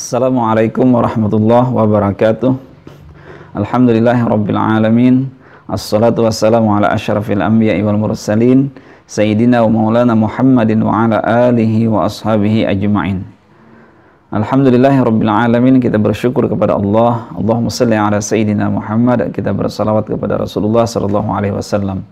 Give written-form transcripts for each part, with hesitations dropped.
Assalamualaikum warahmatullahi wabarakatuh. Alhamdulillahirabbil alamin. Assalatu wassalamu ala asyrafil anbiya'i wal mursalin sayyidina wa maulana Muhammadin wa ala alihi wa ashabihi ajma'in. Alhamdulillahirabbil alamin. Kita bersyukur kepada Allah. Allahumma shalli ala sayyidina Muhammad. Kita bersalawat kepada Rasulullah sallallahu alaihi wasallam.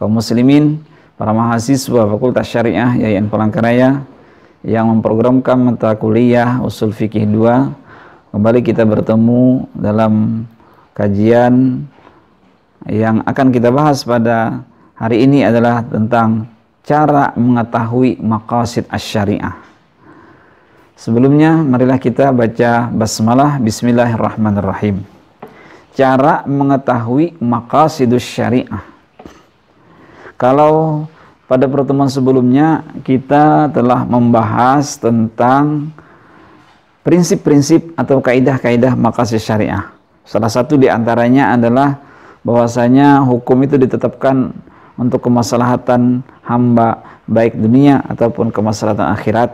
Kaum muslimin, para mahasiswa Fakultas Syariah Yayan Palangkaraya yang memprogramkan mata kuliah Usul Fikih 2, kembali kita bertemu dalam kajian yang akan kita bahas pada hari ini adalah tentang cara mengetahui maqasid asy-syariah. Sebelumnya marilah kita baca basmalah. Bismillahirrahmanirrahim. Cara mengetahui maqasidus syariah. Kalau pada pertemuan sebelumnya kita telah membahas tentang prinsip-prinsip atau kaidah-kaidah maqasid syariah. Salah satu di antaranya adalah bahwasanya hukum itu ditetapkan untuk kemaslahatan hamba baik dunia ataupun kemaslahatan akhirat.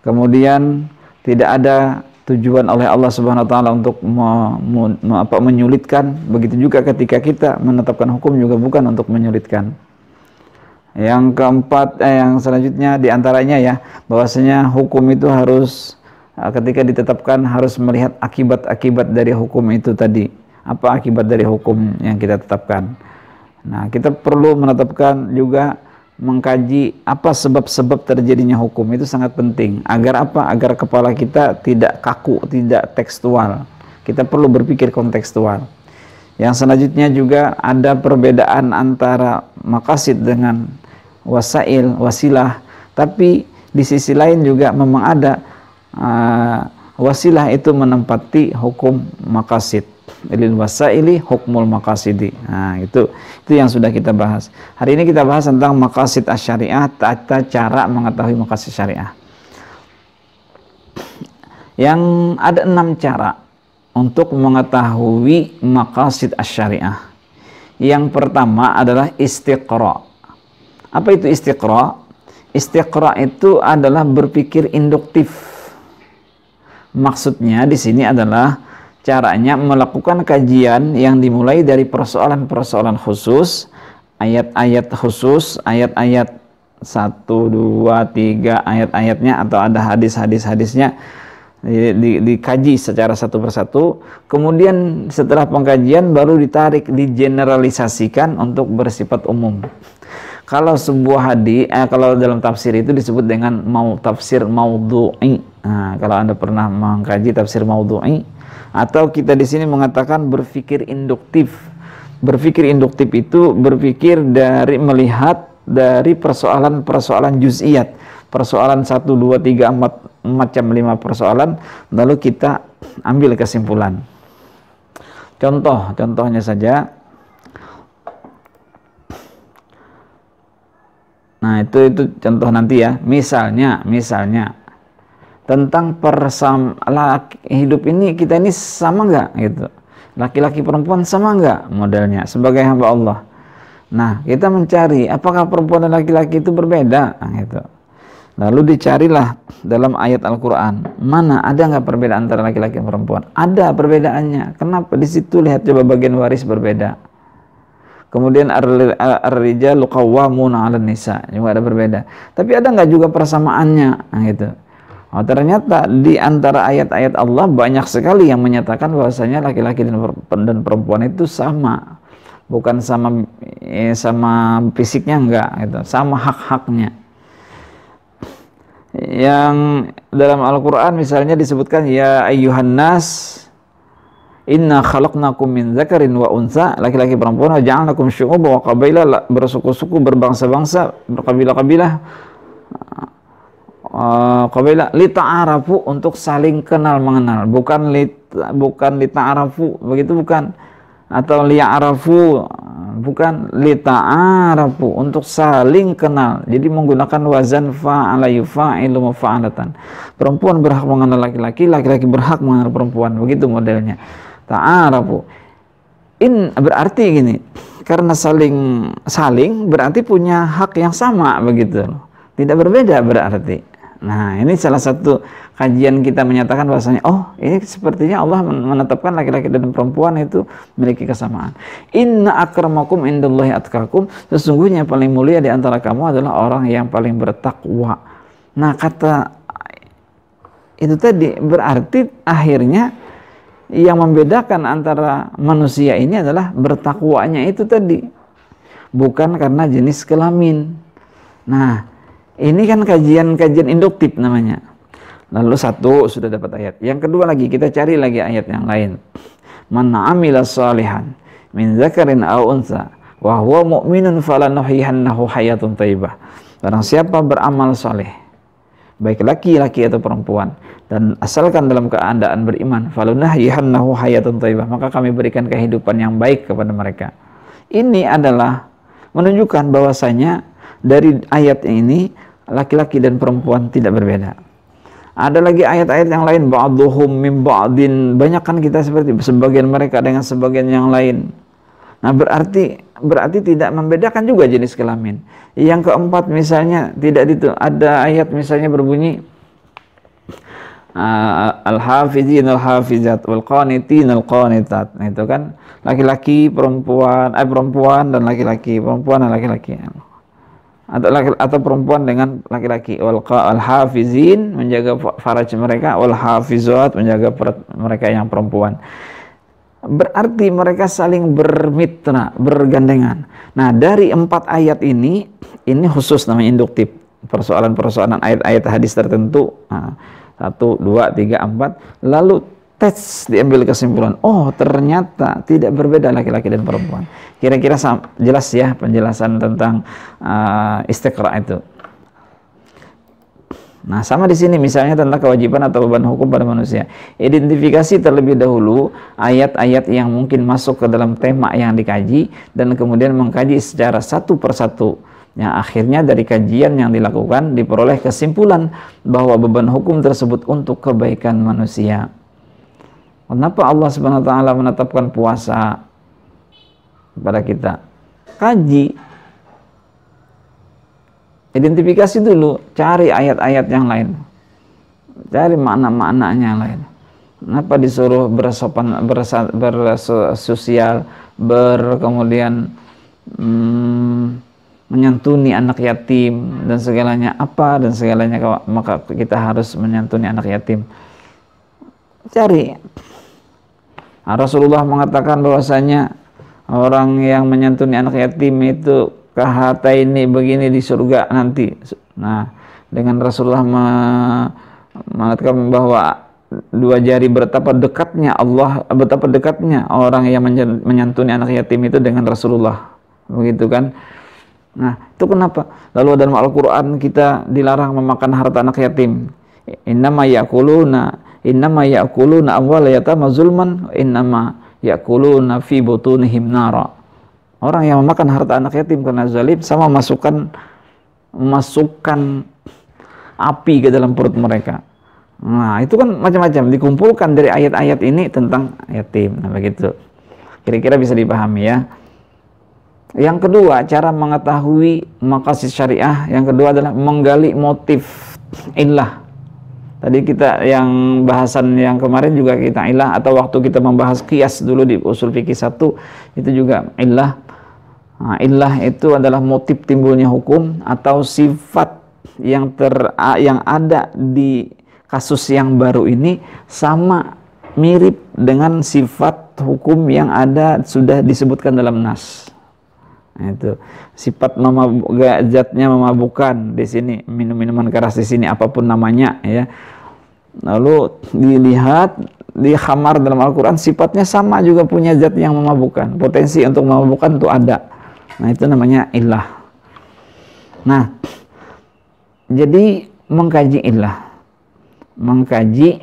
Kemudian tidak ada tujuan oleh Allah Subhanahu wa taala untuk menyulitkan. Begitu juga ketika kita menetapkan hukum juga bukan untuk menyulitkan. Yang keempat, yang selanjutnya diantaranya ya, bahwasanya hukum itu harus ketika ditetapkan harus melihat akibat-akibat dari hukum itu tadi. Apa akibat dari hukum yang kita tetapkan? Nah, kita perlu menetapkan juga mengkaji apa sebab-sebab terjadinya hukum, itu sangat penting. Agar apa? Agar kepala kita tidak kaku, tidak tekstual. Kita perlu berpikir kontekstual. Yang selanjutnya juga ada perbedaan antara maqasid dengan wasilah, tapi di sisi lain juga memang ada wasilah itu menempati hukum maqasid. Lil wasaili hukmul maqasidi. Nah, itu yang sudah kita bahas. Hari ini kita bahas tentang maqasid asy-syariah, tata cara mengetahui maqasid syariah. Yang ada 6 cara untuk mengetahui maqasid asy-syariah. Yang pertama adalah istiqra. Apa itu istiqra? Istiqra itu adalah berpikir induktif. Maksudnya di sini adalah caranya melakukan kajian yang dimulai dari persoalan-persoalan khusus, ayat-ayat khusus, ayat-ayat 1, 2, 3 ayat-ayatnya atau ada hadis-hadisnya dikaji secara satu persatu. Kemudian setelah pengkajian baru ditarik, digeneralisasikan untuk bersifat umum. Kalau sebuah hadis, kalau dalam tafsir itu disebut dengan tafsir maudhu'i. Nah, kalau Anda pernah mengkaji tafsir maudhu'i, atau kita di sini mengatakan berpikir induktif. Berpikir induktif itu berpikir dari melihat dari persoalan-persoalan juz'iyat. Persoalan 1, 2, 3, 4, macam 5 persoalan, lalu kita ambil kesimpulan. Contohnya saja. Nah, itu contoh nanti ya. Misalnya tentang hidup ini, kita ini sama nggak gitu. Laki-laki perempuan sama nggak modelnya sebagai hamba Allah. Nah, kita mencari apakah perempuan dan laki-laki itu berbeda gitu. Lalu dicarilah dalam ayat Al-Quran, mana ada nggak perbedaan antara laki-laki dan perempuan? Ada perbedaannya. Kenapa? Di situ lihat coba bagian waris berbeda. Kemudian ar-rijalu qawwamuna 'alan nisa, juga ada berbeda. Tapi ada nggak juga persamaannya? Nah, gitu. Oh, ternyata di antara ayat-ayat Allah banyak sekali yang menyatakan bahwasanya laki-laki dan perempuan itu sama. Bukan sama fisiknya enggak gitu, sama hak-haknya. Yang dalam Al-Qur'an misalnya disebutkan ya ayyuhan nas inna khalaqnakum min dzakarin wa untha, laki-laki perempuan, wa ja'alnakum syu'uban wa qabaila, bersuku-suku, berbangsa-bangsa, berkabilah-kabilah, qabaila lita'arafu, untuk saling kenal mengenal, bukan lita'arafu, begitu bukan, atau liya'arafu, bukan, lita'arafu, untuk saling kenal. Jadi menggunakan wazan fa'ala yufa'ilu mufa'alatan. Perempuan berhak mengenal laki-laki, laki-laki berhak mengenal perempuan, begitu modelnya. Ta'arafu. Berarti gini, karena saling berarti punya hak yang sama begitu. Tidak berbeda berarti. Nah, ini salah satu kajian kita menyatakan bahwasanya oh, ini sepertinya Allah menetapkan laki-laki dan perempuan itu memiliki kesamaan. Inna akramakum indallahi atqakum, sesungguhnya paling mulia di antara kamu adalah orang yang paling bertakwa. Nah, kata itu tadi berarti akhirnya yang membedakan antara manusia ini adalah bertakwanya itu tadi, bukan karena jenis kelamin. Nah, ini kan kajian induktif namanya. Lalu satu sudah dapat ayat. Yang kedua lagi, kita cari lagi ayat yang lain. Man 'amila shalihan min dzakarin aw untha wa huwa mu'minun falanuhyihannahu hayatun thayyibah. Barang siapa beramal saleh, baik laki-laki atau perempuan, dan asalkan dalam keadaan beriman, falanuhyihannahu hayatun thayyibah, maka kami berikan kehidupan yang baik kepada mereka. Ini adalah menunjukkan bahwasanya dari ayat ini laki-laki dan perempuan tidak berbeda. Ada lagi ayat-ayat yang lain, ba'duhum min ba'din, banyak kan kita seperti sebagian mereka dengan sebagian yang lain. Nah, berarti tidak membedakan juga jenis kelamin. Yang keempat misalnya tidak itu, ada ayat misalnya berbunyi al-hafizin al-hafizat wal qanitin al-qanitat. Nah, itu kan laki-laki perempuan dan laki-laki, perempuan dan laki-laki. Atau perempuan dengan laki-laki, wal hafizin menjaga faraj mereka, wal hafizat menjaga mereka yang perempuan. Berarti mereka saling bermitra, bergandengan. Nah, dari 4 ayat ini khusus namanya induktif, persoalan-persoalan ayat-ayat hadis tertentu. 1, 2, 3, 4, lalu tes diambil kesimpulan, oh ternyata tidak berbeda laki-laki dan perempuan. Kira-kira jelas ya penjelasan tentang istiqra itu. Nah, sama di sini misalnya tentang kewajiban atau beban hukum pada manusia. Identifikasi terlebih dahulu ayat-ayat yang mungkin masuk ke dalam tema yang dikaji, dan kemudian mengkaji secara satu persatu. Yang akhirnya dari kajian yang dilakukan diperoleh kesimpulan bahwa beban hukum tersebut untuk kebaikan manusia. Kenapa Allah Subhanahu wa taala menetapkan puasa pada kita? Kaji. Identifikasi dulu, cari ayat-ayat yang lain. Cari makna-maknanya yang lain. Kenapa disuruh bersosial, kemudian menyantuni anak yatim dan segalanya, maka kita harus menyantuni anak yatim. Cari. Rasulullah mengatakan bahwasanya orang yang menyantuni anak yatim itu kahataini begini di surga nanti. Nah, dengan Rasulullah mengatakan bahwa 2 jari betapa dekatnya orang yang menyantuni anak yatim itu dengan Rasulullah. Begitu kan? Nah, itu kenapa? Lalu dalam Al-Qur'an kita dilarang memakan harta anak yatim. Innama ya'kuluna amwal yatama zulman, innama ya'kuluna fi butunihim nara. Orang yang memakan harta anak yatim karena zalim sama memasukkan api ke dalam perut mereka. Nah, itu kan macam-macam dikumpulkan dari ayat-ayat ini tentang yatim. Nah, begitu. Kira-kira bisa dipahami ya. Yang kedua, cara mengetahui maqasid syariah, yang kedua adalah menggali motif illah. Tadi kita yang bahasan yang kemarin juga kita illah, atau waktu kita membahas qiyas dulu di usul fikih 1 itu juga illah. Nah, illah itu adalah motif timbulnya hukum atau sifat yang ada di kasus yang baru ini sama mirip dengan sifat hukum yang ada sudah disebutkan dalam nas. Nah, itu sifat zatnya memabukkan di sini, minum-minuman keras di sini apapun namanya ya. Lalu dilihat di khamar dalam Al-Qur'an sifatnya sama juga punya zat yang memabukkan, potensi untuk memabukkan itu ada. Nah, itu namanya illah. Nah, jadi mengkaji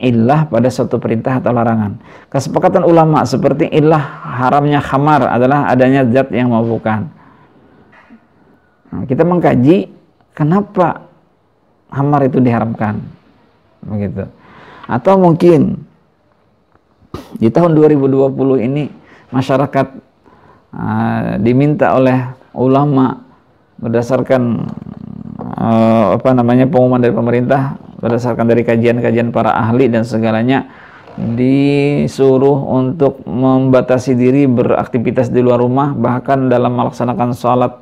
illah pada suatu perintah atau larangan. Kesepakatan ulama seperti illah haramnya khamar adalah adanya zat yang memabukkan. Nah, kita mengkaji kenapa khamar itu diharamkan, begitu. Atau mungkin di tahun 2020 ini masyarakat diminta oleh ulama berdasarkan pengumuman dari pemerintah berdasarkan dari kajian-kajian para ahli dan segalanya, disuruh untuk membatasi diri beraktivitas di luar rumah, bahkan dalam melaksanakan sholat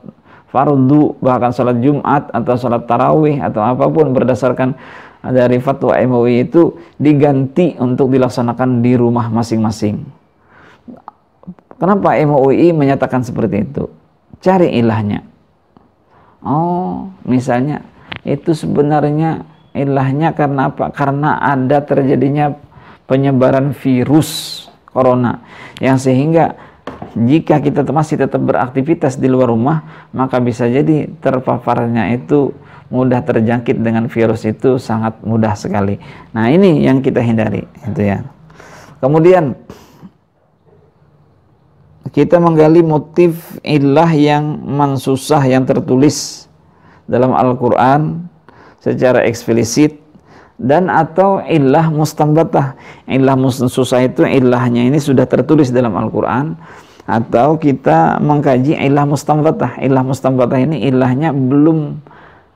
fardu, bahkan sholat Jumat atau sholat tarawih atau apapun berdasarkan dari fatwa MUI itu diganti untuk dilaksanakan di rumah masing-masing. Kenapa MUI menyatakan seperti itu? Cari ilahnya. Oh, misalnya itu sebenarnya ilahnya karena apa? Karena ada terjadinya penyebaran virus corona yang sehingga jika kita masih tetap beraktivitas di luar rumah, maka bisa jadi terpaparnya itu mudah terjangkit dengan virus itu sangat mudah sekali. Nah, ini yang kita hindari, itu ya. Kemudian kita menggali motif ilah yang mansusah yang tertulis dalam Al-Quran secara eksplisit, dan atau ilah mustanbatah. Ilah mansusah itu ilahnya ini sudah tertulis dalam Al-Quran, atau kita mengkaji ilah mustanbatah. Ilah mustanbatah ini ilahnya belum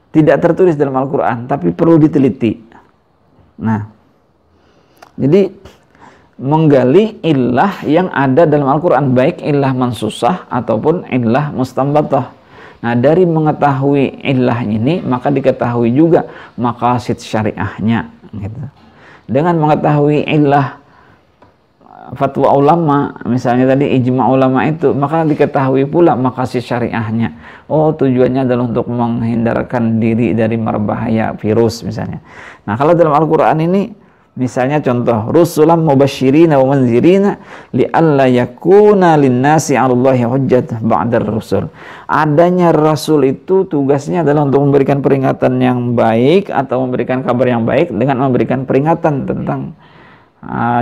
tidak tertulis dalam Al-Quran, tapi perlu diteliti. Nah, jadi menggali ilah yang ada dalam Al-Quran, baik ilah mansusah ataupun ilah mustanbatah. Nah, dari mengetahui ilah ini, maka diketahui juga maqasid syariahnya, gitu. Dengan mengetahui ilah fatwa ulama, misalnya tadi ijma ulama itu, maka diketahui pula maqasid syariahnya. Oh, tujuannya adalah untuk menghindarkan diri dari berbahaya virus misalnya. Nah, kalau dalam Al-Quran ini, misalnya contoh, rusulan mubasyirina wa manzirina li'alla yakuna linnasi 'alallahi hujjah ba'dar rusul. Adanya rasul itu tugasnya adalah untuk memberikan peringatan yang baik atau memberikan kabar yang baik dengan memberikan peringatan tentang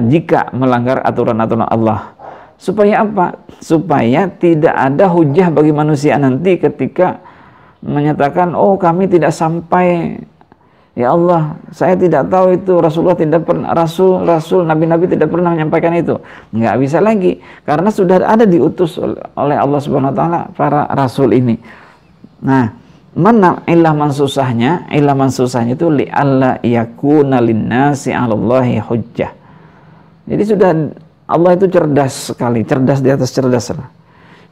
jika melanggar aturan-aturan Allah. Supaya apa? Supaya tidak ada hujah bagi manusia nanti ketika menyatakan, oh kami tidak sampai, ya Allah, saya tidak tahu itu, Rasulullah tidak pernah, Rasul, Nabi-Nabi tidak pernah menyampaikan itu. Nggak bisa lagi, karena sudah ada diutus oleh Allah Subhanahu Wa Taala para Rasul ini. Nah, mana ilah mansusahnya? Ilah mansusahnya itu li'alla yakuna linnasi 'alallahi hujjah. Jadi sudah, Allah itu cerdas sekali, cerdas di atas cerdas.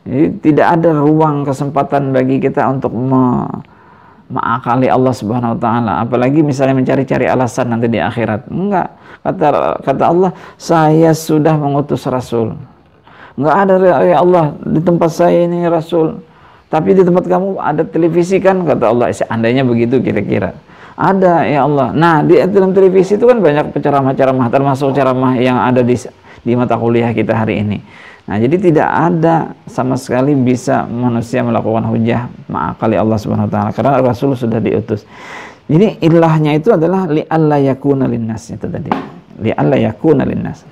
Jadi tidak ada ruang kesempatan bagi kita untuk mengakali Allah Subhanahu Wa Taala, apalagi misalnya mencari-cari alasan nanti di akhirat. Enggak, kata Allah, saya sudah mengutus Rasul. Enggak ada, ya Allah, di tempat saya ini Rasul, tapi di tempat kamu ada televisi kan, kata Allah. Seandainya begitu kira-kira. Ada, ya Allah. Nah, di dalam televisi itu kan banyak ceramah-ceramah, termasuk ceramah yang ada di mata kuliah kita hari ini. Nah, jadi tidak ada sama sekali bisa manusia melakukan hujah mengakali Allah Subhanahu Wa Taala karena Rasul sudah diutus. Jadi ilahnya itu adalah li'alla yakuna linnas, itu tadi. Li'alla yakuna linnas.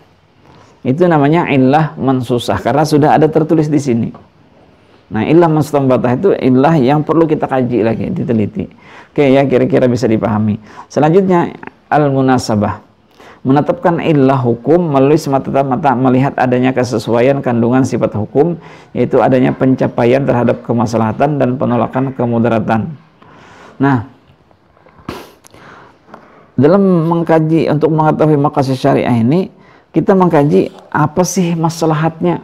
Itu namanya ilah mansusah karena sudah ada tertulis di sini. Nah, ilah mustanbatah itu ilah yang perlu kita kaji lagi, diteliti. Oke ya, kira-kira bisa dipahami. Selanjutnya al-munasabah. Menetapkan ilah hukum melalui semata-mata melihat adanya kesesuaian kandungan sifat hukum, yaitu adanya pencapaian terhadap kemaslahatan dan penolakan kemudaratan. Nah, dalam mengkaji untuk mengetahui maqasid syariah ini, kita mengkaji apa sih maslahatnya,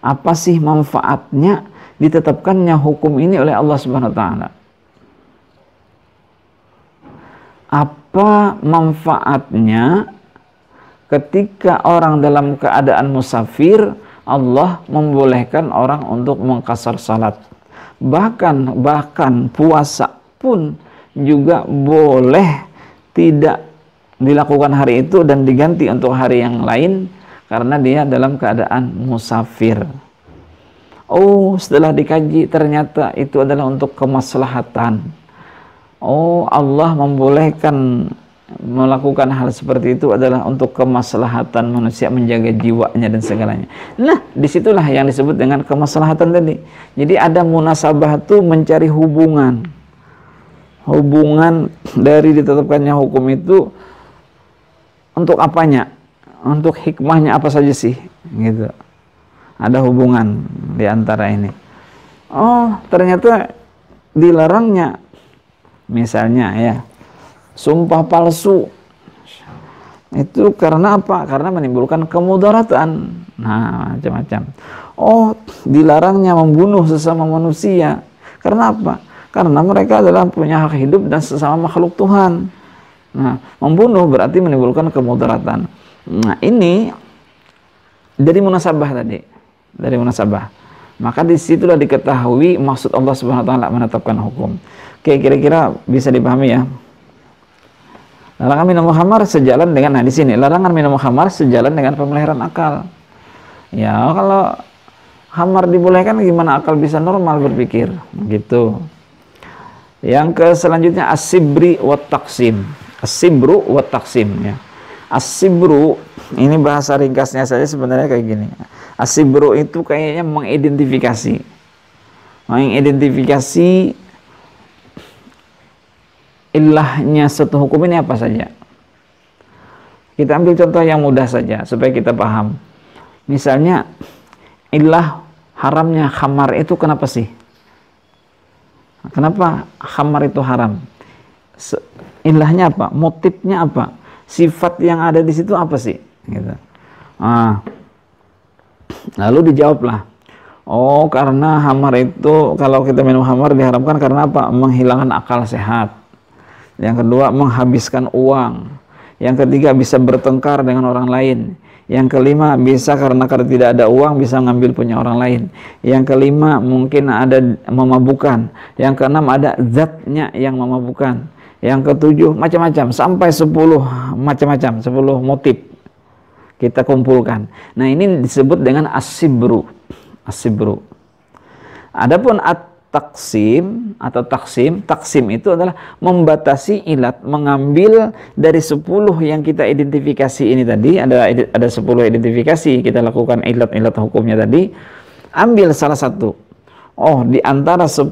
apa sih manfaatnya ditetapkannya hukum ini oleh Allah Subhanahu Wa Taala. Apa manfaatnya ketika orang dalam keadaan musafir, Allah membolehkan orang untuk mengqasar salat. Bahkan puasa pun juga boleh tidak dilakukan hari itu dan diganti untuk hari yang lain karena dia dalam keadaan musafir. Oh, setelah dikaji ternyata itu adalah untuk kemaslahatan. Oh, Allah membolehkan melakukan hal seperti itu adalah untuk kemaslahatan manusia menjaga jiwanya dan segalanya. Nah, disitulah yang disebut dengan kemaslahatan tadi. Jadi ada munasabah itu mencari hubungan dari ditetapkannya hukum itu untuk apanya, untuk hikmahnya apa saja sih, gitu. Ada hubungan di antara ini. Oh, ternyata dilarangnya, misalnya ya, sumpah palsu. Itu karena apa? Karena menimbulkan kemudaratan. Nah, macam-macam. Oh, dilarangnya membunuh sesama manusia. Karena apa? Karena mereka adalah punya hak hidup dan sesama makhluk Tuhan. Nah, membunuh berarti menimbulkan kemudaratan. Nah, ini dari munasabah tadi. Dari munasabah. Maka disitulah diketahui maksud Allah Subhanahu wa taala menetapkan hukum. Oke, kira-kira bisa dipahami ya. Larangan minum khamar sejalan dengan, nah di sini larangan minum khamar sejalan dengan pemeliharaan akal. Ya, kalau khamar dibolehkan gimana akal bisa normal berpikir, gitu. Yang ke selanjutnya as-sibri wa taqsim. As-sibru wa taqsim ya. As-sibru ini bahasa ringkasnya saja sebenarnya kayak gini. As-sibru itu kayaknya mengidentifikasi. Mengidentifikasi ilahnya suatu hukum ini apa saja. Kita ambil contoh yang mudah saja supaya kita paham. Misalnya ilah haramnya khamar itu kenapa sih? Kenapa khamar itu haram? Ilahnya apa? Motifnya apa? Sifat yang ada di situ apa sih? Gitu. Lalu dijawablah, oh karena khamar itu, kalau kita minum khamar diharamkan karena apa? Menghilangkan akal sehat. Yang kedua, menghabiskan uang. Yang ketiga, bisa bertengkar dengan orang lain. Yang kelima, bisa karena tidak ada uang bisa ngambil punya orang lain. Yang kelima, mungkin ada memabukkan. Yang keenam, ada zatnya yang memabukkan. Yang ketujuh, macam-macam, sampai 10 macam-macam, 10 motif kita kumpulkan. Nah, ini disebut dengan as-sibru. As-sibru. Adapun taksim atau taksim itu adalah membatasi ilat, mengambil dari 10 yang kita identifikasi ini tadi, ada 10 identifikasi kita lakukan ilat-ilat hukumnya tadi, ambil salah satu. Oh, di antara 10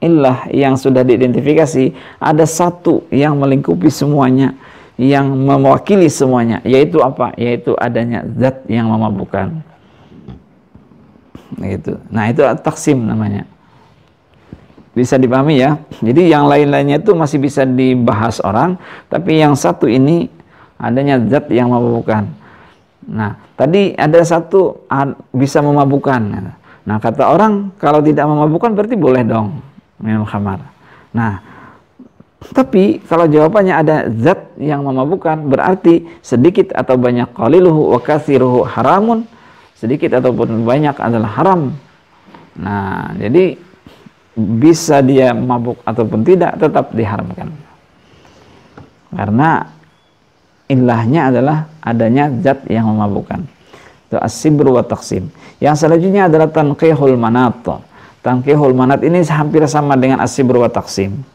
ilah yang sudah diidentifikasi, ada satu yang melingkupi semuanya, yang mewakili semuanya, yaitu apa? Yaitu adanya zat yang memabukkan. Gitu. Nah, itu taksim namanya. Bisa dipahami ya. Jadi yang lain-lainnya itu masih bisa dibahas orang, tapi yang satu ini adanya zat yang memabukkan. Nah, tadi ada satu bisa memabukkan. Nah, kata orang kalau tidak memabukkan berarti boleh dong minum khamar. Nah, tapi kalau jawabannya ada zat yang memabukkan, berarti sedikit atau banyak, qaliluhu wa katsiruhu haramun, sedikit ataupun banyak adalah haram. Nah, jadi bisa dia mabuk ataupun tidak, tetap diharamkan. Karena ilahnya adalah adanya zat yang memabukkan. Itu as-sibru wa taqsim. Yang selanjutnya adalah tanqihul manat. Tanqihul manat ini hampir sama dengan as-sibru wa taqsim.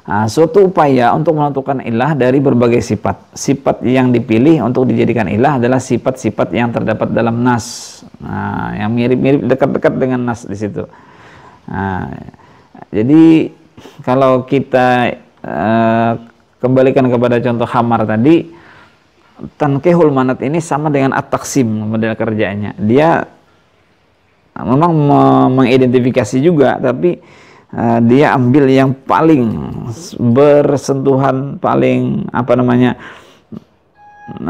Nah, suatu upaya untuk menentukan ilah dari berbagai sifat. Sifat yang dipilih untuk dijadikan ilah adalah sifat-sifat yang terdapat dalam nas. Nah, yang mirip-mirip dekat-dekat dengan nas di situ. Nah, jadi kalau kita kembalikan kepada contoh khamar tadi, tanqihul manat ini sama dengan at-taqsim model kerjanya. Dia memang mengidentifikasi juga, tapi dia ambil yang paling bersentuhan, paling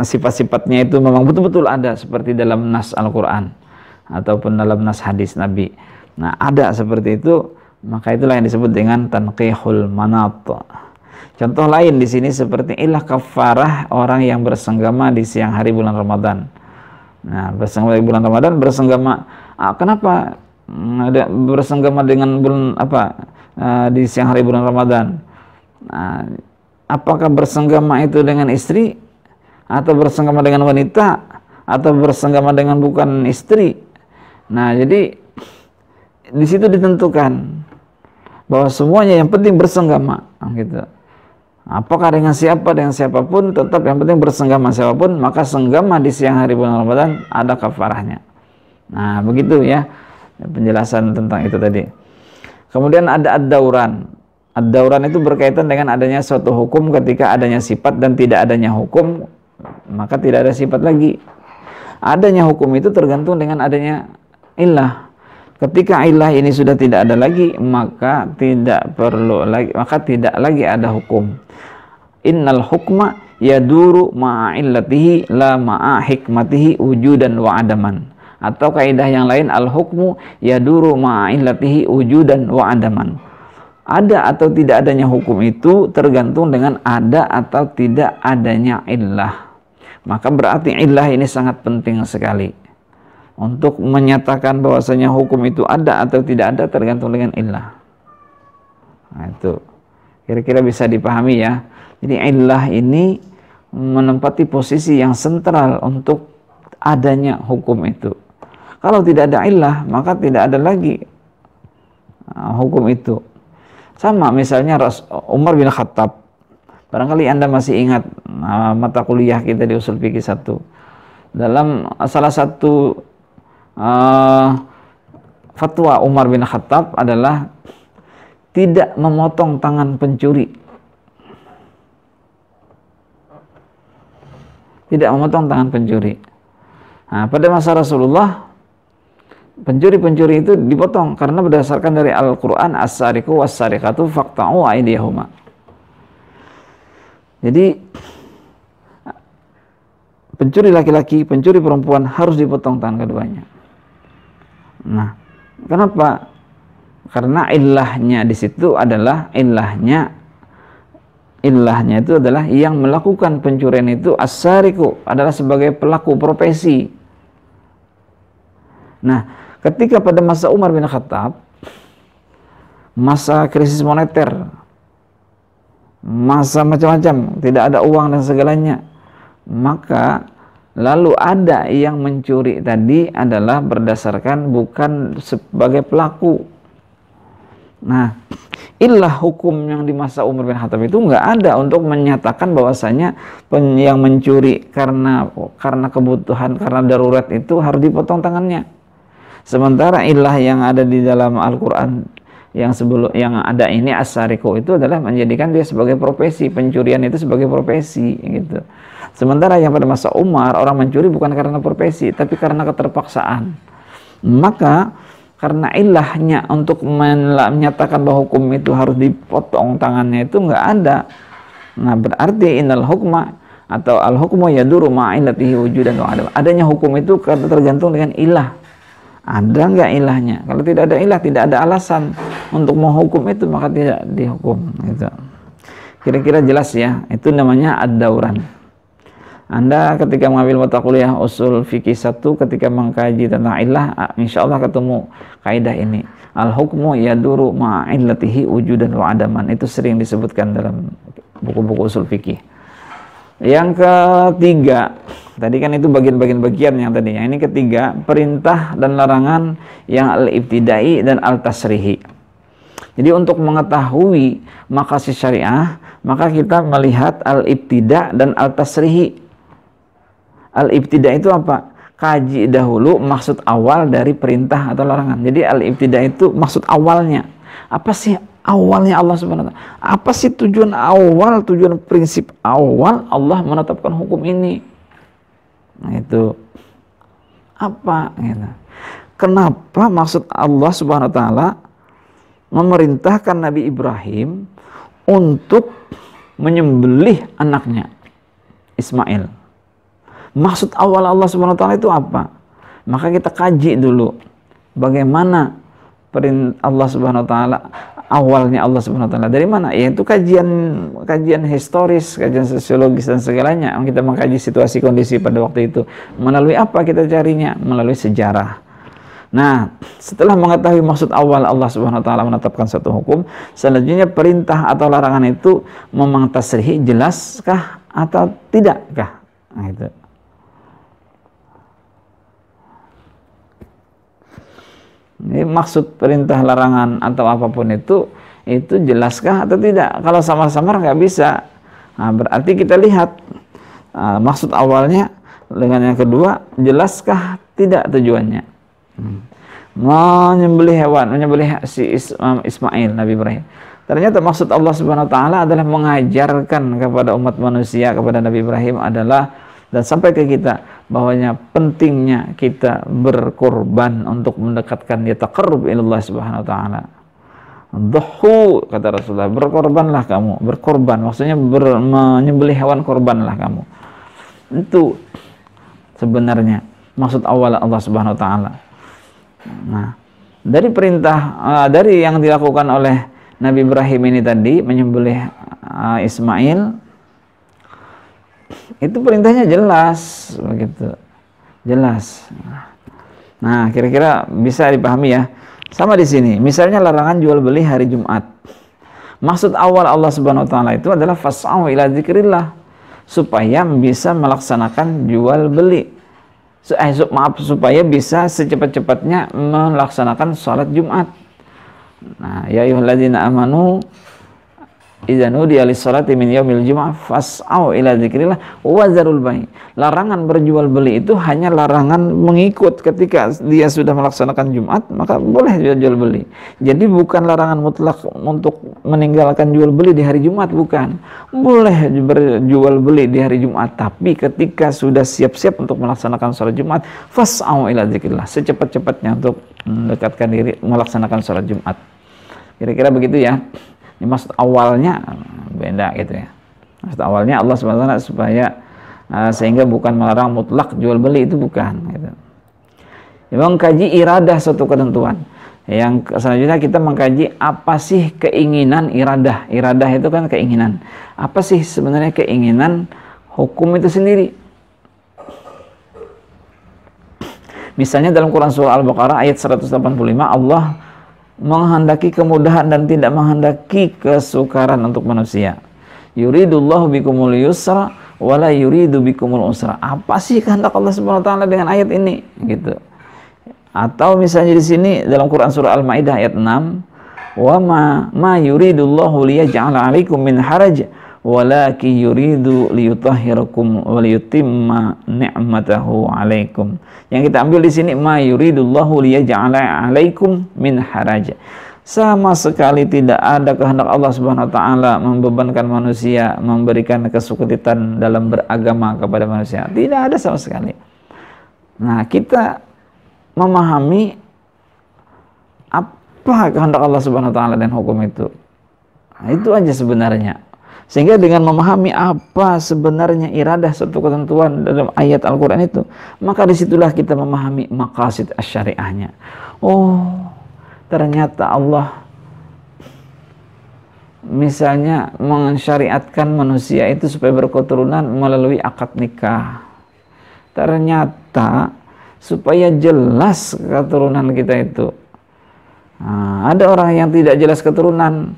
sifat-sifatnya itu memang betul-betul ada seperti dalam nas Al-Quran ataupun dalam nas hadis Nabi. Nah, ada seperti itu, maka itulah yang disebut dengan tanqihul manat. Contoh lain di sini seperti ilah kafarah orang yang bersenggama di siang hari bulan Ramadan. Nah, bersenggama di bulan Ramadan, kenapa ada bersenggama dengan bulan di siang hari bulan Ramadan? Apakah bersenggama itu dengan istri, atau bersenggama dengan wanita, atau bersenggama dengan bukan istri? Nah, jadi di situ ditentukan bahwa semuanya yang penting bersenggama, gitu. Apakah dengan siapa, dengan siapapun, tetap yang penting bersenggama siapapun, maka senggama di siang hari bulan Ramadan ada kafarahnya. Nah, begitu ya penjelasan tentang itu tadi. Kemudian ada ad-dauran. Ad-dauran itu berkaitan dengan adanya suatu hukum. Ketika adanya sifat dan tidak adanya hukum, maka tidak ada sifat lagi. Adanya hukum itu tergantung dengan adanya ilah. Ketika ilah ini sudah tidak ada lagi, maka tidak lagi ada hukum. Innal hukma yaduru ma'a illatihi la ma'a hikmatihi wujudan wa adaman. Atau kaidah yang lain, al hukmu yaduru ma'a illatihi wujudan wa adaman. Ada atau tidak adanya hukum itu tergantung dengan ada atau tidak adanya illah. Maka berarti illah ini sangat penting sekali. Untuk menyatakan bahwasanya hukum itu ada atau tidak ada tergantung dengan illah. Nah, itu kira-kira bisa dipahami ya. Jadi illah ini menempati posisi yang sentral untuk adanya hukum itu. Kalau tidak ada illah, maka tidak ada lagi hukum itu. Sama misalnya Umar bin Khattab. Barangkali Anda masih ingat mata kuliah kita di Ushul Fiqih 1. Dalam salah satu fatwa Umar bin Khattab adalah tidak memotong tangan pencuri. Tidak memotong tangan pencuri. Nah, pada masa Rasulullah, pencuri-pencuri itu dipotong karena berdasarkan dari Al-Quran, as-sariqu was-sariqatu faqta'u aydiyahuma. Jadi pencuri laki-laki, pencuri perempuan harus dipotong tangan keduanya. Nah, kenapa? Karena ilahnya di situ adalah ilahnya itu adalah yang melakukan pencurian itu as-sariqu adalah sebagai pelaku profesi. Nah, ketika pada masa Umar bin Khattab, masa krisis moneter, masa macam-macam, tidak ada uang dan segalanya, maka lalu ada yang mencuri tadi adalah berdasarkan bukan sebagai pelaku. Nah, illah hukum yang di masa Umar bin Khattab itu nggak ada untuk menyatakan bahwasanya yang mencuri karena kebutuhan, karena darurat itu harus dipotong tangannya. Sementara illah yang ada di dalam Al-Quran yang ada ini as-sariqu itu adalah menjadikan dia sebagai profesi, pencurian itu sebagai profesi gitu. Sementara yang pada masa Umar orang mencuri bukan karena profesi tapi karena keterpaksaan. Maka karena ilahnya untuk menyatakan bahwa hukum itu harus dipotong tangannya itu nggak ada. Nah, berarti innal hukma atau al hukmu yaduru ma'a illatihi wujudan wa adam. Adanya hukum itu tergantung dengan ilah. Ada nggak ilahnya? Kalau tidak ada ilah, tidak ada alasan untuk menghukum itu, maka tidak dihukum. Gitu. Kira-kira jelas ya? Itu namanya ad-dauran. Anda ketika mengambil mata kuliah Ushul Fiqih 1, ketika mengkaji tentang ilah, insya Allah ketemu kaidah ini. Al-hukmu yaduru ma'a illatihi wujudan wa adaman. Itu sering disebutkan dalam buku-buku Ushul Fiqih. Yang ketiga, tadi kan itu bagian-bagian yang tadi. Yang ini ketiga, perintah dan larangan yang al-ibtidai dan al-tasrihi. Jadi untuk mengetahui maqasid syariah, maka kita melihat al-ibtida dan al-tasrihi. Al-ibtida itu apa? Kaji dahulu maksud awal dari perintah atau larangan. Jadi al-ibtida itu maksud awalnya. Apa sih awalnya Allah Subhanahu wa taala? Apa sih tujuan awal, tujuan prinsip awal Allah menetapkan hukum ini? Nah, itu apa gitu. Kenapa maksud Allah Subhanahu wa taala memerintahkan Nabi Ibrahim untuk menyembelih anaknya Ismail? Maksud awal Allah Subhanahu wa taala itu apa? Maka kita kaji dulu bagaimana Allah Subhanahu wa taala, awalnya Allah Subhanahu wa taala dari mana? Yaitu kajian historis, kajian sosiologis dan segalanya. Kita mengkaji situasi kondisi pada waktu itu. Melalui apa kita carinya? Melalui sejarah. Nah, setelah mengetahui maksud awal Allah Subhanahu wa taala menetapkan suatu hukum, selanjutnya perintah atau larangan itu memang tasrih, jelaskah atau tidakkah? Nah, itu. Ini maksud perintah larangan atau apapun itu jelaskah atau tidak? Kalau samar-samar nggak bisa. Nah, berarti kita lihat maksud awalnya dengan yang kedua, jelaskah tidak tujuannya? Menyembelih hewan, menyembelih si Ismail, Nabi Ibrahim. Ternyata maksud Allah Subhanahu wa taala adalah mengajarkan kepada umat manusia, kepada Nabi Ibrahim adalah dan sampai ke kita bahwanya pentingnya kita berkorban untuk mendekatkan dia taqarrub ilallah subhanahu wa ta'ala. Dhuhu, kata Rasulullah, berkorbanlah kamu. Berkorban maksudnya menyembelih hewan, korbanlah kamu. Itu sebenarnya maksud awal Allah subhanahu wa ta'ala. Nah, dari perintah dari yang dilakukan oleh Nabi Ibrahim ini tadi, menyembelih Ismail, itu perintahnya jelas begitu, jelas. Nah, kira-kira bisa dipahami ya. Sama di sini, misalnya larangan jual beli hari Jumat. Maksud awal Allah Subhanahu wa taala itu adalah fas'au ila dzikrillah, supaya bisa melaksanakan jual beli. Supaya bisa secepat-cepatnya melaksanakan sholat Jumat. Nah, ya ayyuhalladzina amanu idza nudiya lis-sholati min yaumil jumu'ah fas'au ila dzikrillah wa dzarul bai'. Larangan berjual beli itu hanya larangan mengikut, ketika dia sudah melaksanakan Jumat maka boleh jual beli. Jadi bukan larangan mutlak untuk meninggalkan jual beli di hari Jumat, bukan. Boleh berjual beli di hari Jumat, tapi ketika sudah siap-siap untuk melaksanakan sholat Jumat, fas'au ila dzikrillah, secepat-cepatnya untuk mendekatkan diri melaksanakan sholat Jumat. Kira-kira begitu ya. Ini maksud awalnya beda gitu ya. Maksud awalnya Allah SWT supaya sehingga bukan melarang mutlak jual beli, itu bukan gitu. Mengkaji iradah suatu ketentuan. Yang selanjutnya kita mengkaji apa sih keinginan iradah. Iradah itu kan keinginan. Apa sih sebenarnya keinginan hukum itu sendiri? Misalnya dalam Quran surah Al-Baqarah ayat 185, Allah menghendaki kemudahan dan tidak menghendaki kesukaran untuk manusia. Yuridullahu bikumul yusra wala yuridu bikumul usra. Apa sih kehendak Allah Subhanahu wa taala dengan ayat ini gitu. Atau misalnya di sini dalam Quran surah Al-Maidah ayat 6, wa ma yuridullahu liyaj'ala 'alaikum min haraj walakin yuridu liyutahhirakum wa liyutimma ni'matahu 'alaikum. Yang kita ambil di sini ma yuridullahu liyaj'ala 'alaikum min haraj. Sama sekali tidak ada kehendak Allah Subhanahu wa taala membebankan manusia, memberikan kesulitan dalam beragama kepada manusia. Tidak ada sama sekali. Nah, kita memahami apa kehendak Allah Subhanahu wa taala dan hukum itu. Nah, itu aja sebenarnya. Sehingga dengan memahami apa sebenarnya iradah suatu ketentuan dalam ayat Al-Quran itu, maka disitulah kita memahami maqasid asy-syariahnya. Oh, ternyata Allah misalnya mensyariatkan manusia itu supaya berketurunan melalui akad nikah. Ternyata supaya jelas keturunan kita itu. Nah, ada orang yang tidak jelas keturunan.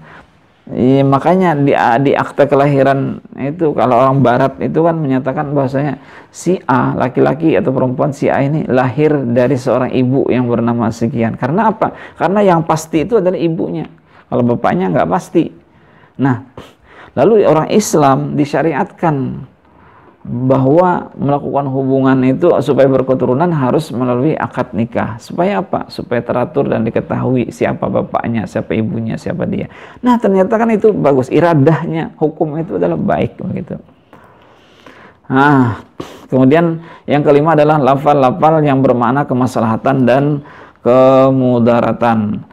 Ya, makanya di akta kelahiran itu, kalau orang barat itu kan menyatakan bahwasanya si A, laki-laki atau perempuan si A ini lahir dari seorang ibu yang bernama sekian. Karena apa? Karena yang pasti itu adalah ibunya. Kalau bapaknya nggak pasti. Nah, lalu orang Islam disyariatkan bahwa melakukan hubungan itu supaya berketurunan harus melalui akad nikah. Supaya apa? Supaya teratur dan diketahui siapa bapaknya, siapa ibunya, siapa dia. Nah, ternyata kan itu bagus. Iradahnya, hukum itu adalah baik begitu. Nah, kemudian yang kelima adalah lafal-lafal yang bermakna kemaslahatan dan kemudaratan.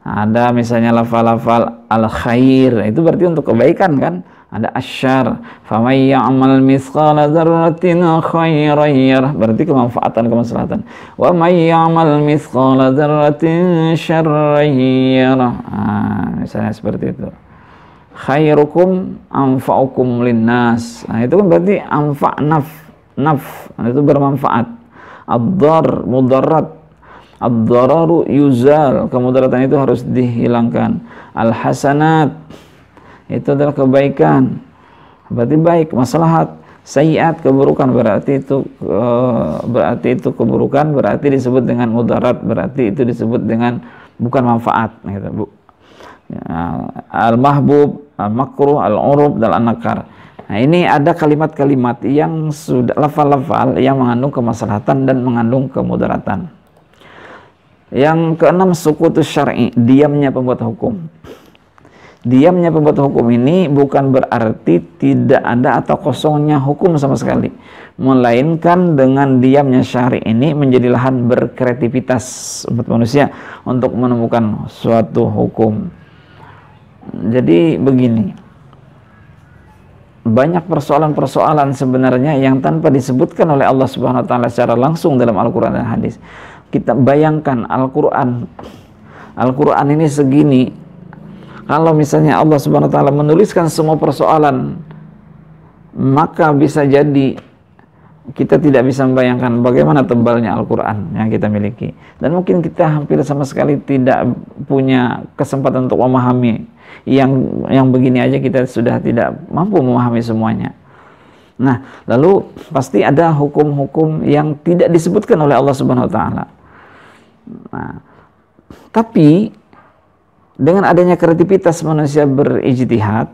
Ada misalnya lafal-lafal al-khair, itu berarti untuk kebaikan kan? Ada asyar, faman ya'mal mithqala dzarratin khairan yarah, berarti kemanfaatan, kemaslahatan. Wa may ya'mal mithqala dzarratin syarran yarah. Misalnya seperti itu. Khairukum anfa'ukum linnas. Nah, itu kan berarti anfa' naf itu bermanfaat. Ad-dar mudarat. Ad-dararu yuzal, kemudaratan itu harus dihilangkan. Al-hasanat, itu adalah kebaikan, berarti baik. Maslahat, sayiat, keburukan, berarti itu keburukan, berarti disebut dengan mudarat, berarti itu disebut dengan bukan manfaat gitu. Al-mahbub, al-makruh, al-urub, dan al-nakar. Nah, ini ada kalimat-kalimat yang sudah lafal-lafal yang mengandung kemaslahatan dan mengandung kemudaratan. Yang keenam, sukutus syar'i, diamnya pembuat hukum. Diamnya pembuat hukum ini bukan berarti tidak ada atau kosongnya hukum sama sekali, melainkan dengan diamnya syari ini menjadi lahan berkreativitas umat manusia untuk menemukan suatu hukum. Jadi begini, banyak persoalan-persoalan sebenarnya yang tanpa disebutkan oleh Allah Subhanahu wa taala secara langsung dalam Al-Qur'an dan hadis. Kita bayangkan Al-Qur'an ini segini. Kalau misalnya Allah Subhanahu wa taala menuliskan semua persoalan, maka bisa jadi kita tidak bisa membayangkan bagaimana tebalnya Al-Qur'an yang kita miliki. Dan mungkin kita hampir sama sekali tidak punya kesempatan untuk memahami yang begini aja, kita sudah tidak mampu memahami semuanya. Nah, lalu pasti ada hukum-hukum yang tidak disebutkan oleh Allah Subhanahu wa taala. Nah, tapi dengan adanya kreativitas manusia berijtihad,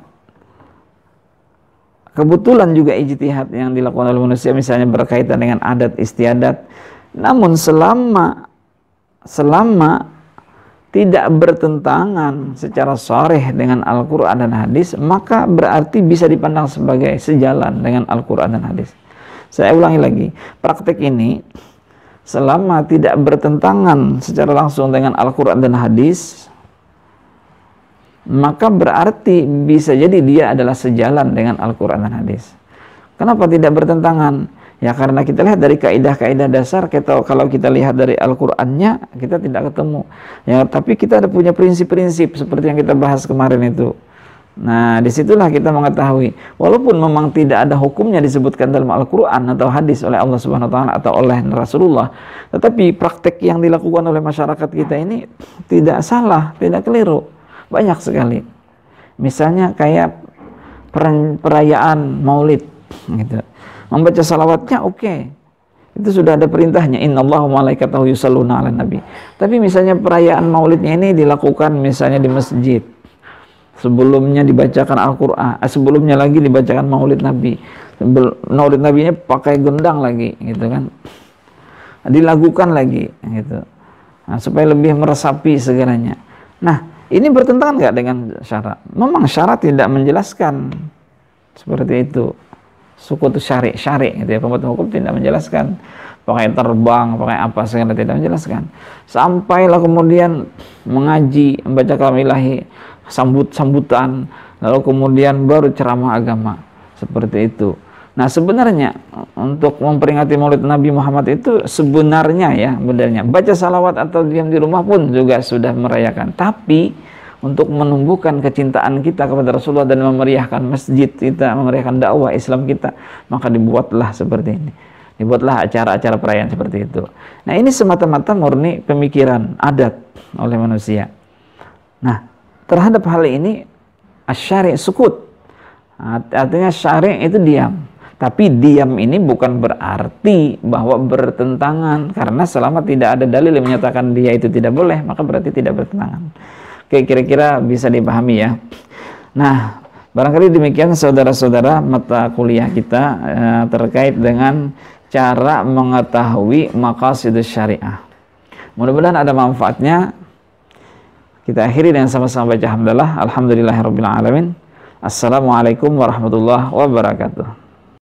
kebetulan juga ijtihad yang dilakukan oleh manusia misalnya berkaitan dengan adat istiadat, namun selama tidak bertentangan secara sharih dengan Al-Quran dan hadis, maka berarti bisa dipandang sebagai sejalan dengan Al-Quran dan hadis. Saya ulangi lagi, praktek ini selama tidak bertentangan secara langsung dengan Al-Quran dan hadis, maka berarti bisa jadi dia adalah sejalan dengan Al-Quran dan hadis. Kenapa tidak bertentangan? Ya karena kita lihat dari kaidah-kaidah dasar, kalau kita lihat dari Al-Qur'annya kita tidak ketemu. Ya, tapi kita ada punya prinsip-prinsip seperti yang kita bahas kemarin itu. Nah, disitulah kita mengetahui, walaupun memang tidak ada hukumnya disebutkan dalam Al-Qur'an atau hadis oleh Allah Subhanahu wa taala atau oleh Rasulullah, tetapi praktek yang dilakukan oleh masyarakat kita ini tidak salah, tidak keliru. Banyak sekali. Misalnya kayak perayaan Maulid gitu. Membaca salawatnya oke. Itu sudah ada perintahnya, innallaha wa malaikatahu yusholluna 'alan nabi. Tapi misalnya perayaan Maulidnya ini dilakukan misalnya di masjid. Sebelumnya dibacakan Al-Qur'an, sebelumnya lagi dibacakan Maulid Nabi. Maulid Nabinya pakai gendang lagi gitu kan. Dilakukan lagi gitu. Nah, supaya lebih meresapi segalanya. Nah, ini bertentangan nggak dengan syarat? Memang syarat tidak menjelaskan seperti itu. Suku itu syari gitu ya, pembuat hukum tidak menjelaskan pakai terbang, pakai apa segala, tidak menjelaskan. Sampailah kemudian mengaji, membaca kalam ilahi, sambutan, lalu kemudian baru ceramah agama seperti itu. Nah, sebenarnya untuk memperingati Maulid Nabi Muhammad itu sebenarnya ya, benarnya baca salawat atau diam di rumah pun juga sudah merayakan. Tapi untuk menumbuhkan kecintaan kita kepada Rasulullah dan memeriahkan masjid kita, memeriahkan dakwah Islam kita, maka dibuatlah seperti ini. Dibuatlah acara-acara perayaan seperti itu. Nah, ini semata-mata murni pemikiran adat oleh manusia. Nah, terhadap hal ini asy-syari' sukut. Artinya syari' itu diam. Tapi diam ini bukan berarti bahwa bertentangan, karena selama tidak ada dalil yang menyatakan dia itu tidak boleh, maka berarti tidak bertentangan. Oke, kira-kira bisa dipahami ya. Nah, barangkali demikian saudara-saudara mata kuliah kita terkait dengan cara mengetahui maqasidus syariah. Mudah-mudahan ada manfaatnya. Kita akhiri dengan sama-sama baca hamdalah. Alhamdulillahirabbil alamin. Assalamualaikum warahmatullahi wabarakatuh.